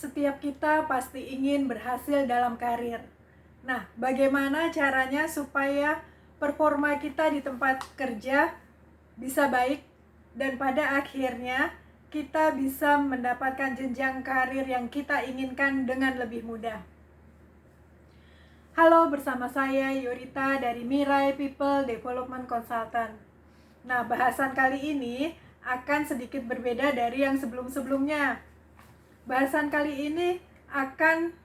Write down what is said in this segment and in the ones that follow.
Setiap kita pasti ingin berhasil dalam karir. Nah, bagaimana caranya supaya performa kita di tempat kerja bisa baik dan pada akhirnya kita bisa mendapatkan jenjang karir yang kita inginkan dengan lebih mudah. Halo, bersama saya Yurita dari Mirai People Development Consultant. Nah, bahasan kali ini akan sedikit berbeda dari yang sebelum-sebelumnya. Bahasan kali ini akan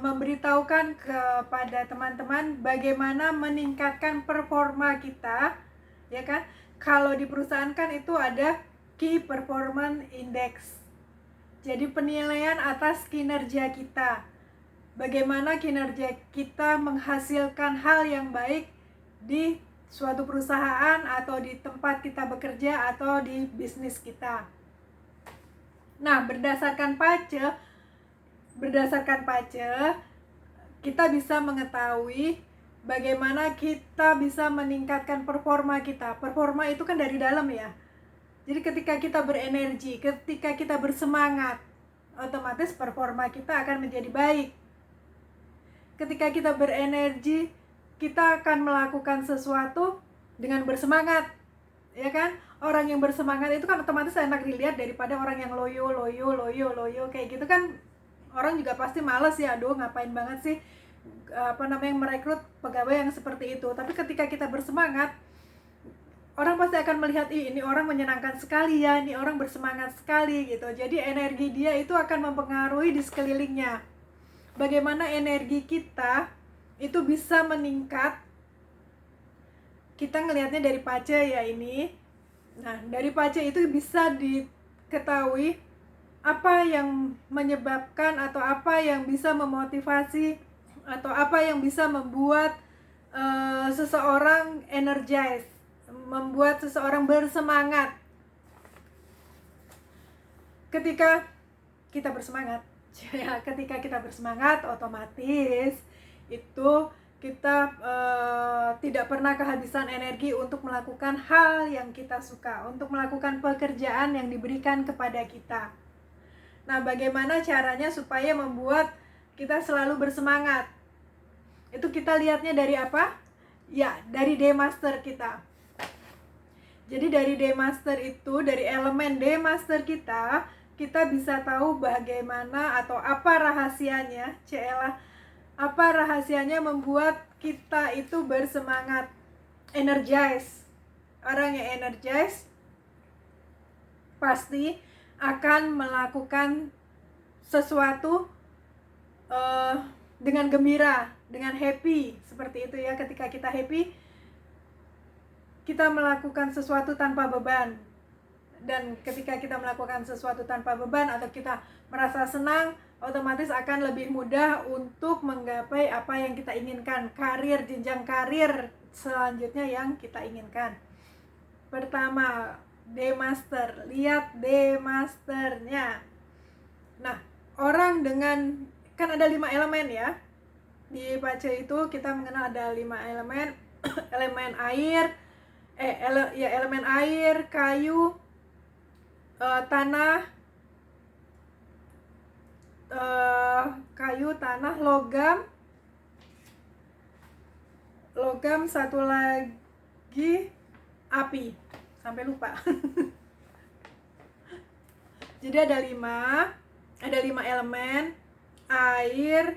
memberitahukan kepada teman-teman bagaimana meningkatkan performa kita, ya kan? Kalau di perusahaan kan itu ada Key Performance Index. Jadi penilaian atas kinerja kita. Bagaimana kinerja kita menghasilkan hal yang baik di suatu perusahaan atau di tempat kita bekerja atau di bisnis kita. Nah, berdasarkan PACE, kita bisa mengetahui bagaimana kita bisa meningkatkan performa kita. Performa itu kan dari dalam ya. Jadi ketika kita berenergi, ketika kita bersemangat, otomatis performa kita akan menjadi baik. Ketika kita berenergi, kita akan melakukan sesuatu dengan bersemangat, ya kan? Orang yang bersemangat itu kan otomatis enak dilihat daripada orang yang loyo kayak gitu kan. Orang juga pasti males ya, aduh ngapain banget sih merekrut pegawai yang seperti itu. Tapi ketika kita bersemangat, orang pasti akan melihat, ini orang menyenangkan sekali ya, ini orang bersemangat sekali gitu. Jadi energi dia itu akan mempengaruhi di sekelilingnya. Bagaimana energi kita itu bisa meningkat, kita ngelihatnya dari PACE ya ini. Nah, dari PACE itu bisa diketahui apa yang menyebabkan atau apa yang bisa memotivasi atau apa yang bisa membuat seseorang energize, membuat seseorang bersemangat. Ketika kita bersemangat, ketika kita bersemangat, otomatis itu kita tidak pernah kehabisan energi untuk melakukan hal yang kita suka, untuk melakukan pekerjaan yang diberikan kepada kita. Nah, bagaimana caranya supaya membuat kita selalu bersemangat? Itu kita lihatnya dari apa? Ya, dari D-Master kita. Jadi dari D-Master itu, dari elemen D-Master kita bisa tahu bagaimana atau apa rahasianya, apa rahasianya membuat kita itu bersemangat, energize. Orang yang energize pasti akan melakukan sesuatu dengan gembira, dengan happy, seperti itu ya. Ketika kita happy, kita melakukan sesuatu tanpa beban. Dan ketika kita melakukan sesuatu tanpa beban atau kita merasa senang, otomatis akan lebih mudah untuk menggapai apa yang kita inginkan, jenjang karir selanjutnya yang kita inginkan. Pertama, D-Master, lihat D-Masternya. Nah, orang dengan, kan ada 5 elemen ya. Di PACE itu kita mengenal ada 5 elemen. Elemen air, elemen air, kayu, tanah, logam, satu lagi api, sampai lupa. Jadi ada 5 elemen: air,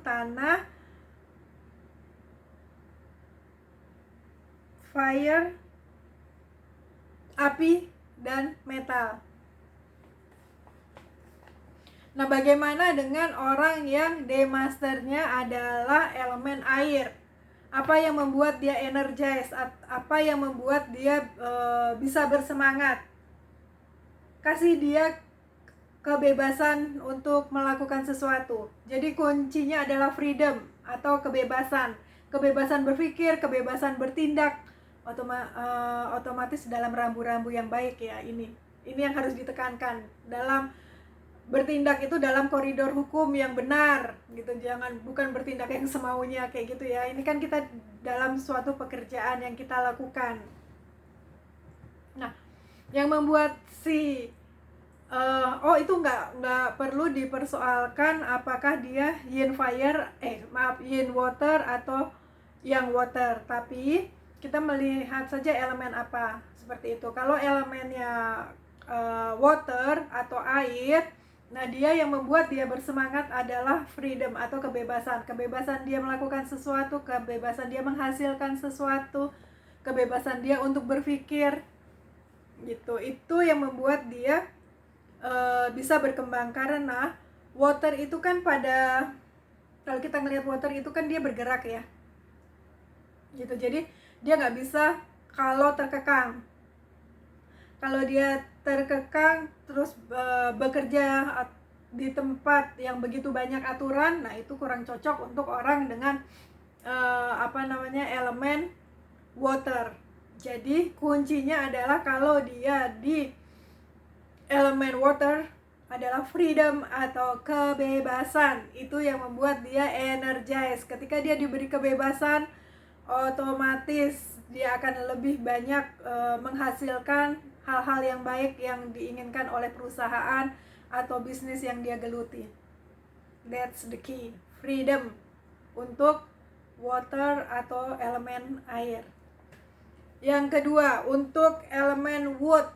tanah, fire, api, dan metal. Nah, bagaimana dengan orang yang D-Masternya adalah elemen air? Apa yang membuat dia energize? Apa yang membuat dia bisa bersemangat? Kasih dia kebebasan untuk melakukan sesuatu. Jadi kuncinya adalah freedom atau kebebasan. Kebebasan berpikir, kebebasan bertindak, otomatis dalam rambu-rambu yang baik ya ini. Ini yang harus ditekankan dalam bertindak itu dalam koridor hukum yang benar gitu, bukan bertindak yang semaunya kayak gitu ya. Ini kan kita dalam suatu pekerjaan yang kita lakukan. Nah, yang membuat si itu nggak perlu dipersoalkan apakah dia yin fire yin water atau yang water, tapi kita melihat saja elemen apa seperti itu. Kalau elemennya water atau air, nah dia yang membuat dia bersemangat adalah freedom atau kebebasan dia melakukan sesuatu, kebebasan dia menghasilkan sesuatu, kebebasan dia untuk berpikir gitu. Itu yang membuat dia bisa berkembang, karena water itu kan kalau kita ngelihat water itu kan dia bergerak ya gitu. Jadi dia nggak bisa kalau terkekang. Kalau dia terkekang terus bekerja di tempat yang begitu banyak aturan, nah itu kurang cocok untuk orang dengan elemen water. Jadi kuncinya adalah kalau dia di elemen water adalah freedom atau kebebasan. Itu yang membuat dia energize. Ketika dia diberi kebebasan, otomatis dia akan lebih banyak menghasilkan hal-hal yang baik yang diinginkan oleh perusahaan atau bisnis yang dia geluti. That's the key. Freedom untuk water atau elemen air. Yang kedua, untuk elemen wood.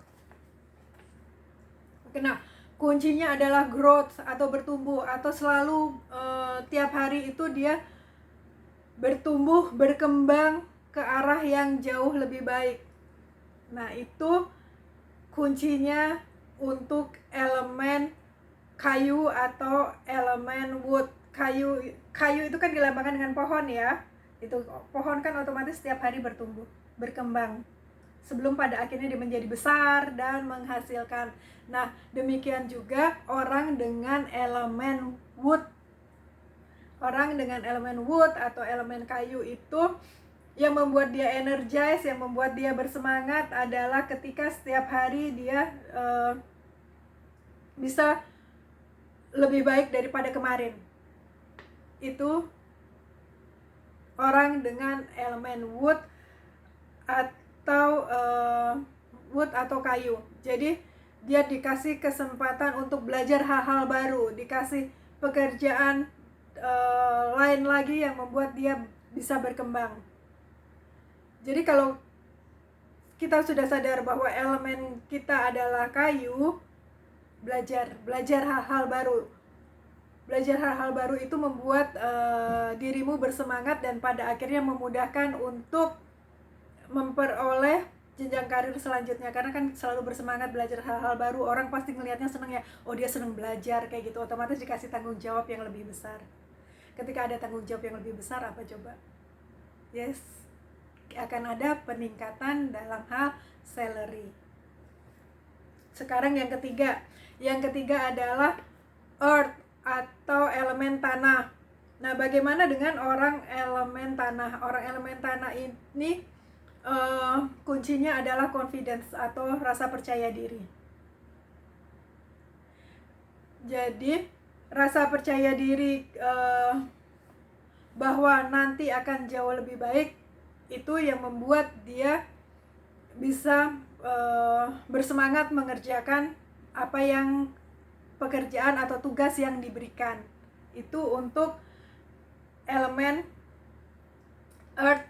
Nah, kuncinya adalah growth atau bertumbuh, atau selalu tiap hari itu dia bertumbuh, berkembang ke arah yang jauh lebih baik. Nah, itu kuncinya untuk elemen kayu atau elemen wood. Kayu itu kan dilambangkan dengan pohon ya. Itu pohon kan otomatis setiap hari bertumbuh, berkembang, sebelum pada akhirnya dia menjadi besar dan menghasilkan. Nah, demikian juga orang dengan elemen wood. Orang dengan elemen wood atau elemen kayu itu yang membuat dia energize, yang membuat dia bersemangat adalah ketika setiap hari dia bisa lebih baik daripada kemarin. Itu orang dengan elemen wood atau kayu. Jadi dia dikasih kesempatan untuk belajar hal-hal baru, dikasih pekerjaan lain lagi yang membuat dia bisa berkembang. Jadi kalau kita sudah sadar bahwa elemen kita adalah kayu, belajar hal-hal baru. Belajar hal-hal baru itu membuat dirimu bersemangat dan pada akhirnya memudahkan untuk memperoleh jenjang karir selanjutnya, karena kan selalu bersemangat belajar hal-hal baru. Orang pasti ngelihatnya seneng ya, oh dia seneng belajar kayak gitu, otomatis dikasih tanggung jawab yang lebih besar. Ketika ada tanggung jawab yang lebih besar, apa coba? Yes, akan ada peningkatan dalam hal salary. Sekarang yang ketiga adalah earth atau elemen tanah. Nah, bagaimana dengan orang elemen tanah? Orang elemen tanah ini kuncinya adalah confidence atau rasa percaya diri. Jadi rasa percaya diri bahwa nanti akan jauh lebih baik, itu yang membuat dia bisa bersemangat mengerjakan pekerjaan atau tugas yang diberikan. Itu untuk elemen earth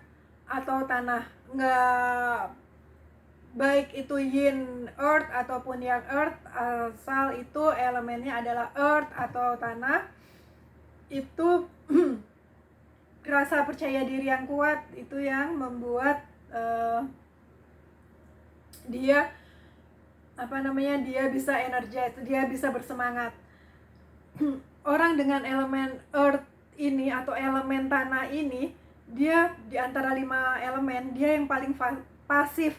atau tanah. Nggak baik itu yin earth ataupun yang earth, asal itu elemennya adalah earth atau tanah, itu rasa percaya diri yang kuat itu yang membuat dia dia bisa energize, dia bisa bersemangat. Orang dengan elemen earth ini atau elemen tanah ini, dia di antara 5 elemen dia yang paling pasif,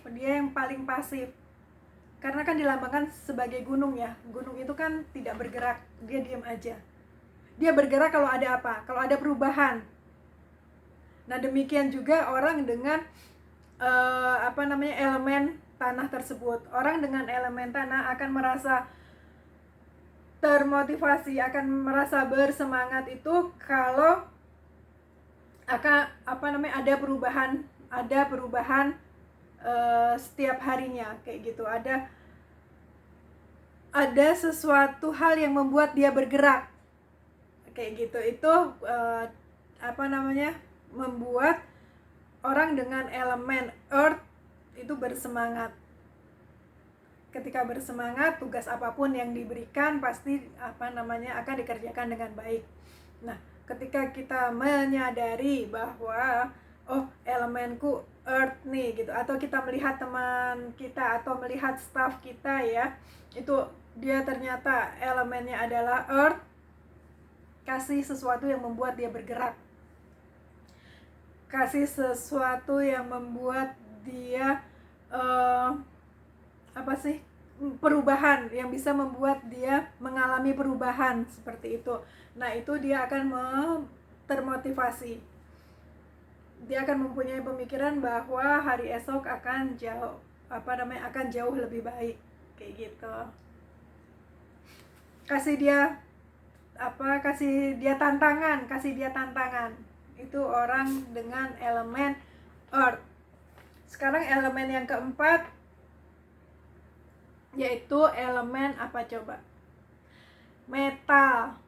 karena kan dilambangkan sebagai gunung ya. Gunung itu kan tidak bergerak, dia diam aja. Dia bergerak kalau ada apa? Kalau ada perubahan. Nah, demikian juga orang dengan elemen tanah tersebut. Orang dengan elemen tanah akan merasa termotivasi, akan merasa bersemangat itu kalau akan ada perubahan setiap harinya kayak gitu. Ada sesuatu hal yang membuat dia bergerak kayak gitu. Itu membuat orang dengan elemen earth itu bersemangat. Ketika bersemangat, tugas apapun yang diberikan pasti akan dikerjakan dengan baik. Nah, ketika kita menyadari bahwa elemenku earth nih gitu, atau kita melihat teman kita atau melihat staff kita ya, itu dia ternyata elemennya adalah earth, kasih sesuatu yang membuat dia bergerak, kasih sesuatu yang membuat dia perubahan, yang bisa membuat dia mengalami perubahan seperti itu. Nah, itu dia akan termotivasi. Dia akan mempunyai pemikiran bahwa hari esok akan jauh lebih baik kayak gitu. Kasih dia tantangan. Itu orang dengan elemen earth. Sekarang elemen yang keempat, yaitu elemen apa coba? Metal.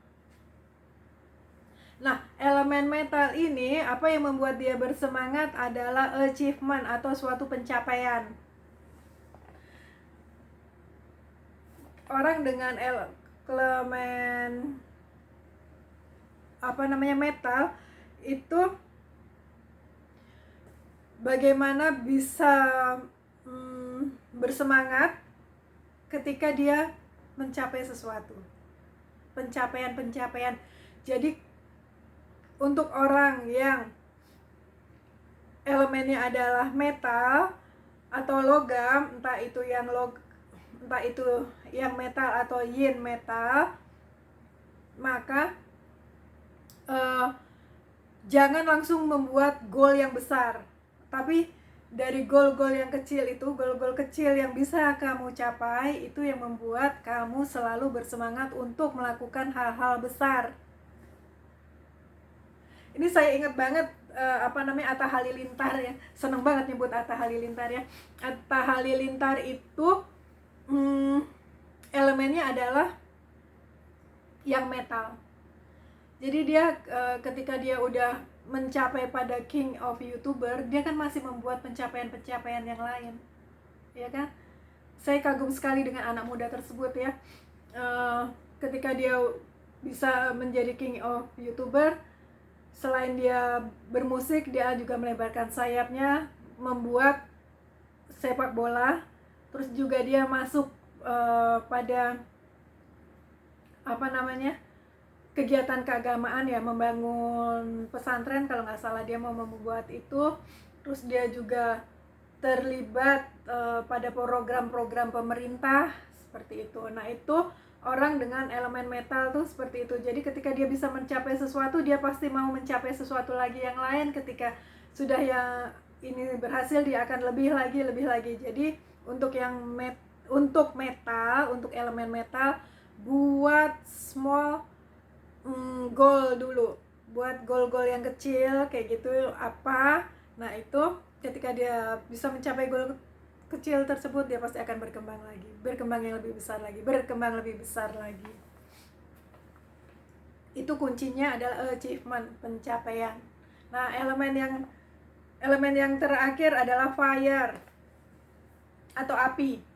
Nah, elemen metal ini apa yang membuat dia bersemangat adalah achievement atau suatu pencapaian. Orang dengan elemen metal itu bagaimana bisa bersemangat ketika dia mencapai sesuatu, pencapaian. Jadi untuk orang yang elemennya adalah metal atau logam, entah itu yang metal atau yin metal, maka jangan langsung membuat goal yang besar, tapi dari goal-goal yang kecil itu, goal-goal kecil yang bisa kamu capai, itu yang membuat kamu selalu bersemangat untuk melakukan hal-hal besar. Ini saya ingat banget Atta Halilintar ya, seneng banget nyebut Atta Halilintar ya. Atta Halilintar itu elemennya adalah yang metal. Jadi dia ketika dia udah mencapai pada King of YouTuber, dia kan masih membuat pencapaian-pencapaian yang lain, ya kan? Saya kagum sekali dengan anak muda tersebut ya. Ketika dia bisa menjadi King of YouTuber, selain dia bermusik, dia juga melebarkan sayapnya, membuat sepak bola. Terus juga dia masuk pada kegiatan keagamaan ya, membangun pesantren kalau nggak salah, dia mau membuat itu. Terus dia juga terlibat pada program-program pemerintah seperti itu. Nah, itu orang dengan elemen metal tuh seperti itu. Jadi ketika dia bisa mencapai sesuatu, dia pasti mau mencapai sesuatu lagi yang lain. Ketika sudah yang ini berhasil, dia akan lebih lagi. Jadi untuk elemen metal, buat small goal dulu, buat goal-goal yang kecil kayak gitu apa. Nah, itu ketika dia bisa mencapai goal kecil tersebut, dia pasti akan berkembang yang lebih besar lagi. Itu kuncinya adalah achievement, pencapaian. Nah, elemen yang terakhir adalah fire atau api.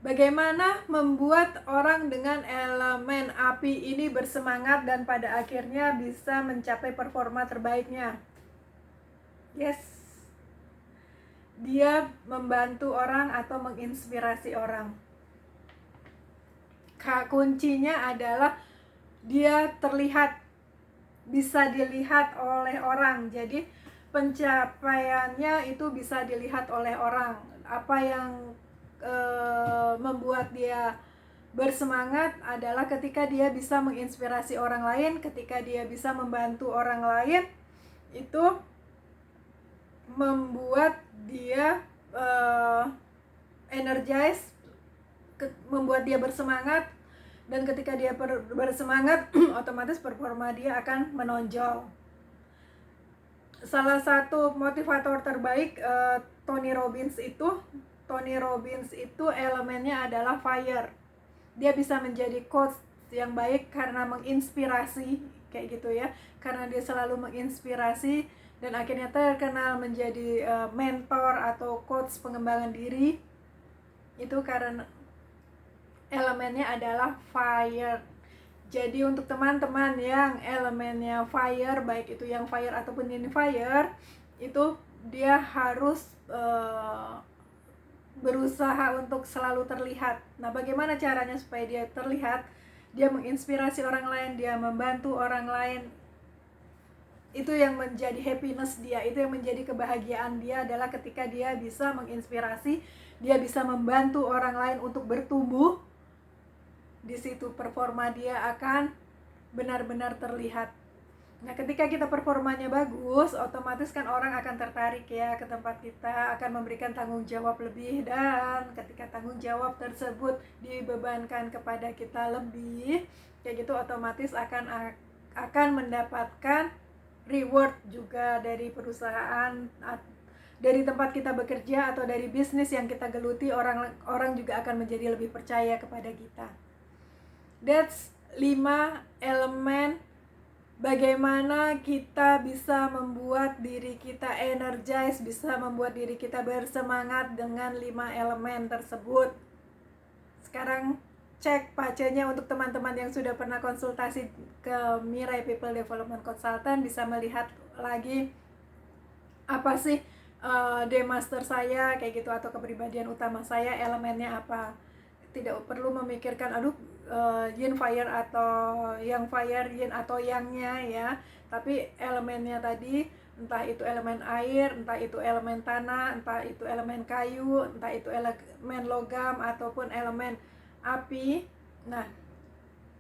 Bagaimana membuat orang dengan elemen api ini bersemangat dan pada akhirnya bisa mencapai performa terbaiknya? Yes, dia membantu orang atau menginspirasi orang. Kuncinya adalah dia bisa dilihat oleh orang. Jadi pencapaiannya itu bisa dilihat oleh orang. Apa yang membuat dia bersemangat adalah ketika dia bisa menginspirasi orang lain, ketika dia bisa membantu orang lain, itu membuat dia energize membuat dia bersemangat, dan ketika dia bersemangat otomatis performa dia akan menonjol. Salah satu motivator terbaik Tony Robbins itu elemennya adalah fire. Dia bisa menjadi coach yang baik karena menginspirasi, kayak gitu ya, karena dia selalu menginspirasi dan akhirnya terkenal menjadi mentor atau coach pengembangan diri. Itu karena elemennya adalah fire. Jadi untuk teman-teman yang elemennya fire, baik itu yang fire ataupun ini fire, itu dia harus berusaha untuk selalu terlihat. Nah, bagaimana caranya supaya dia terlihat? Dia menginspirasi orang lain, dia membantu orang lain. Itu yang menjadi happiness dia, itu yang menjadi kebahagiaan dia adalah ketika dia bisa menginspirasi, dia bisa membantu orang lain untuk bertumbuh. Di situ performa dia akan benar-benar terlihat. Nah, ketika kita performanya bagus, otomatis kan orang akan tertarik ya ke tempat kita, akan memberikan tanggung jawab lebih, dan ketika tanggung jawab tersebut dibebankan kepada kita lebih, kayak gitu otomatis akan mendapatkan reward juga dari perusahaan, dari tempat kita bekerja atau dari bisnis yang kita geluti. Orang juga akan menjadi lebih percaya kepada kita. That's 5 elemen bagaimana kita bisa membuat diri kita energize, bisa membuat diri kita bersemangat dengan 5 elemen tersebut. Sekarang cek pacenya untuk teman-teman yang sudah pernah konsultasi ke Mirai People Development Consultant, bisa melihat lagi apa sih D-Master saya, kayak gitu, atau kepribadian utama saya elemennya apa. Tidak perlu memikirkan yin fire atau yang fire, yin atau yangnya ya, tapi elemennya tadi, entah itu elemen air, entah itu elemen tanah, entah itu elemen kayu, entah itu elemen logam ataupun elemen api. Nah,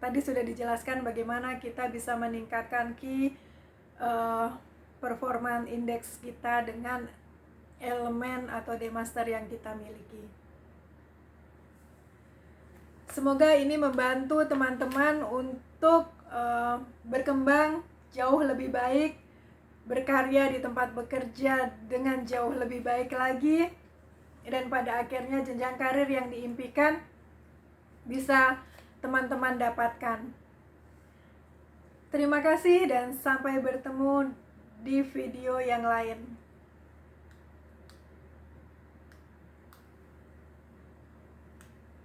tadi sudah dijelaskan bagaimana kita bisa meningkatkan performance index kita dengan elemen atau D-Master yang kita miliki. Semoga ini membantu teman-teman untuk berkembang jauh lebih baik, berkarya di tempat bekerja dengan jauh lebih baik lagi, dan pada akhirnya jenjang karir yang diimpikan bisa teman-teman dapatkan. Terima kasih dan sampai bertemu di video yang lain.